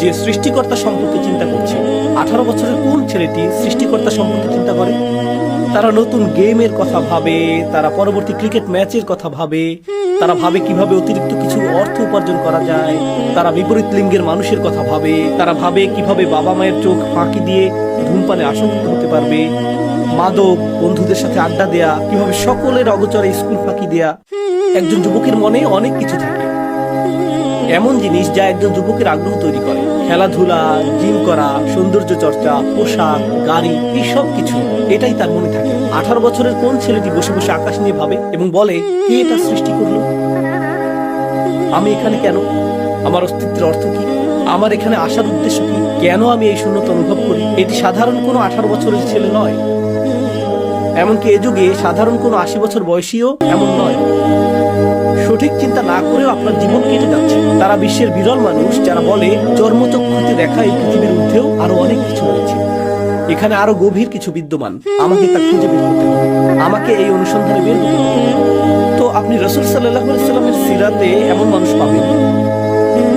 যে সৃষ্টিকর্তা সম্পর্কে চিন্তা করছে। 18 বছরের কোন ছেলেটি সৃষ্টিকর্তা সম্পর্কে চিন্তা করে? তারা নতুন গেমের কথা ভাবে, তারা পরবর্তী ক্রিকেট ম্যাচের কথা ভাবে, তারা ভাবে কিভাবে অতিরিক্ত কিছু অর্থ উপার্জন করা যায়, তারা বিপরীত লিঙ্গের মানুষের কথা ভাবে, তারা ভাবে কিভাবে বাবা মায়ের চোখ ফাঁকি দিয়ে ধূমপানে আসক্ত হতে পারবে, মাদক, বন্ধুদের সাথে আড্ডা দেয়া, কিভাবে সকলের অগোচরে স্কুল ফাঁকি দেয়া। একজন যুবকের মনে অনেক কিছু থাকে, এমন জিনিস যা একজন যুবকের আগ্রহ তৈরি করে। খেলাধুলা, জিম করা, সৌন্দর্য চর্চা, পোশাক, গাড়ি, এই সব কিছু, এটাই তার মনে থাকে। 18 বছরের কোন ছেলেটি বসে বসে আকাশ নিয়ে ভাবে এবং বলে, কে এটা সৃষ্টি করলো? আমি এখানে কেন? আমার অস্তিত্বের অর্থ কি? আমার এখানে আসার উদ্দেশ্য কি? কেন আমি এই শূন্যতা অনুভব করি? এটি সাধারণ কোনো 18 বছরের ছেলে নয়, এমনকি এ যুগে সাধারণ কোনো 80 বছর বয়সীও এমন নয়। সঠিক চিন্তা না করেও আপনার জীবন কেটে যাচ্ছে। তারা বিশ্বের বিরল মানুষ যারা বলে, চর্মচক্ষুতে দেখা এই পৃথিবীর ঊর্ধ্বেও আরো অনেক কিছু রয়েছে, এখানে আরো গভীর কিছু বিদ্যমান। আমাকে তা খুঁজে বের করতে হবে, আমাকে এই অনুসন্ধানে বের হতে হবে। তো আপনি রাসূল সাল্লাল্লাহু আলাইহি সাল্লামের সিরাতে এমন মানুষ পাবেন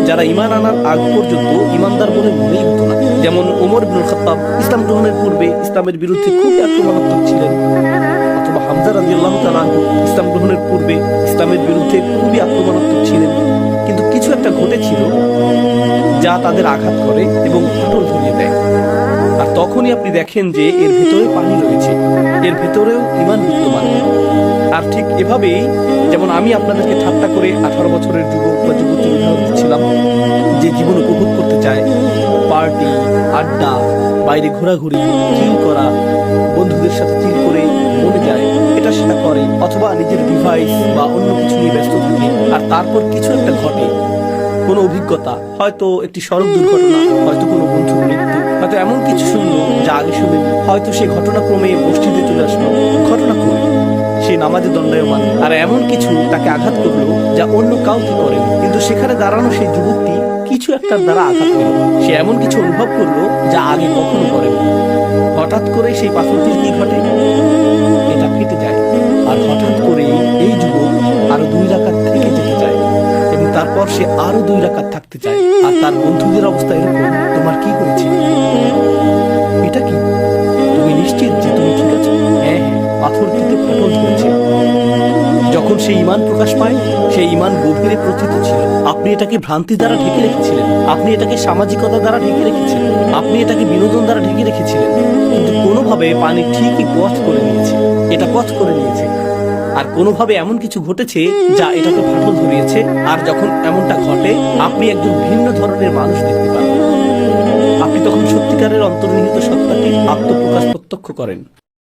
যারা ঈমান আনার আগ পর্যন্ত ঈমানদার বলে মনেই হতো না। যেমন ওমর ইবনুল খাত্তাব ইসলাম গ্রহণের পূর্বে ইসলামের বিরুদ্ধে খুব আক্রমণাত্মক ছিলেন, অথবা হামজা রাদিয়াল্লাহু তাআলা ইসলাম গ্রহণের পূর্বে ইসলামের বিরুদ্ধে খুবই আক্রমণাত্মক ছিলেন, কিন্তু কিছু একটা ঘটেছিল যা তাদের আঘাত করে এবং ফাটল ধরিয়ে দেয়। আর তখনই আপনি দেখেন যে এর ভেতরে পানি রয়েছে, এর ভেতরেও ঈমান বিদ্যমান। আর ঠিক এভাবেই যেমন আমি আপনাদেরকে ঠাট্টা করে 18 বছরের যুবক বা যুবতীর উদাহরণ দিচ্ছিলাম, যে জীবন উপভোগ করতে চায়, পার্টি, আড্ডা, বাইরে ঘোরাঘুরি, চিল করা, বন্ধুদের সাথে চিল করে মনে যায়, এটা সেটা করে, অথবা নিজের ডিভাইস বা অন্য কিছু নিয়ে ব্যস্ত থাকে। আর তারপর কিছু একটা ঘটে, কোনো অভিজ্ঞতা, হয়তো একটি সড়ক দুর্ঘটনা, হয়তো কোনো বন্ধুর মৃত্যু, হয়তো এমন কিছু শুনলো যা আগে শুনেনি, হয়তো সেই ঘটনাক্রমে মসজিদে চলে আসলো, ঘটনাক্রমে সে নামাজে দণ্ডায়মান, আর এমন কিছু তাকে আঘাত করলো যা অন্য কাউকে করেন। কিন্তু সেখানে দাঁড়ানো সেই যুবকটি কিছু একটার দ্বারা আঘাত পেল, সে এমন কিছু অনুভব করলো যা আগে কখনো করেনি। হঠাৎ করে সেই পাথরটির কি ঘটে? এটা ফেটে যায়, আর হঠাৎ করে এই যুবক আরো 2 রাকাত থেকে যেতে চায়, এবং তারপর সে আরো 2 রাকাত থাকতে চায়। আর তার বন্ধুদের অবস্থা এরকম, তোমার কি হয়েছে? এটা কি? তুমি নিশ্চিত যে তুমি ঠিক আছো? হ্যাঁ হ্যাঁ, পাথরটিতে ফাটল ধরেছে। যখন সে ঈমান প্রকাশ পায়, সেই ঈমান গভীরে প্রথিত ছিল। আপনি এটাকে ভ্রান্তি দ্বারা ঢেকে রেখেছিলেন, আপনি এটাকে সামাজিকতা দ্বারা ঢেকে রেখেছিলেন, আপনি এটাকে বিনোদন দ্বারা ঢেকে রেখেছিলেন, কিন্তু কোনোভাবে পানি ঠিকই পথ করে নিয়েছে, এটা পথ করে নিয়েছে। আর কোনোভাবে এমন কিছু ঘটেছে যা এটাকে ফাটল ধরিয়েছে। আর যখন এমনটা ঘটে, আপনি একজন ভিন্ন ধরনের মানুষ দেখতে পান। আপনি তখন সত্যিকারের অন্তর্নিহিত সত্তাটির আত্মপ্রকাশ প্রত্যক্ষ করেন।